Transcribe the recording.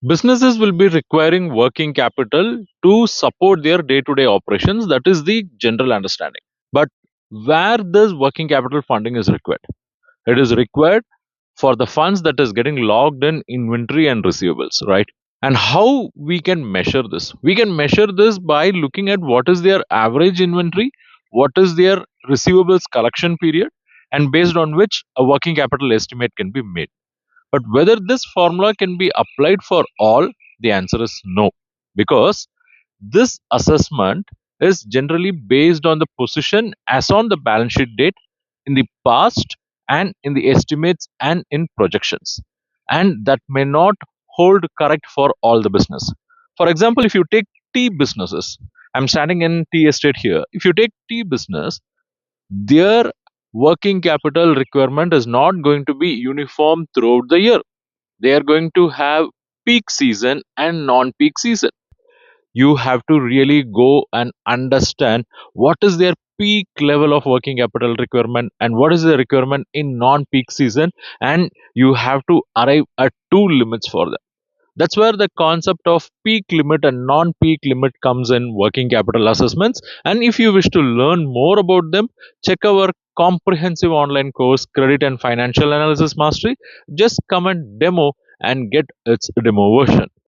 Businesses will be requiring working capital to support their day to day operations. That is the general understanding. But where this working capital funding is required? It is required for the funds that is getting logged in inventory and receivables, right? And how we can measure this? We can measure this by looking at what is their average inventory, what is their receivables collection period, and based on which a working capital estimate can be made. But whether this formula can be applied for all, the answer is no. Because this assessment is generally based on the position as on the balance sheet date in the past and in the estimates and in projections. And that may not hold correct for all the business. For example, if you take tea businesses, I'm standing in tea estate here. If you take tea business, their working capital requirement is not going to be uniform throughout the year. They are going to have peak season and non peak season. You have to really go and understand what is their peak level of working capital requirement and what is the requirement in non peak season, and you have to arrive at two limits for them. That's where the concept of peak limit and non peak limit comes in working capital assessments. And if you wish to learn more about them, check our comprehensive online course, Credit and Financial Analysis Mastery. Just come and demo and get its demo version.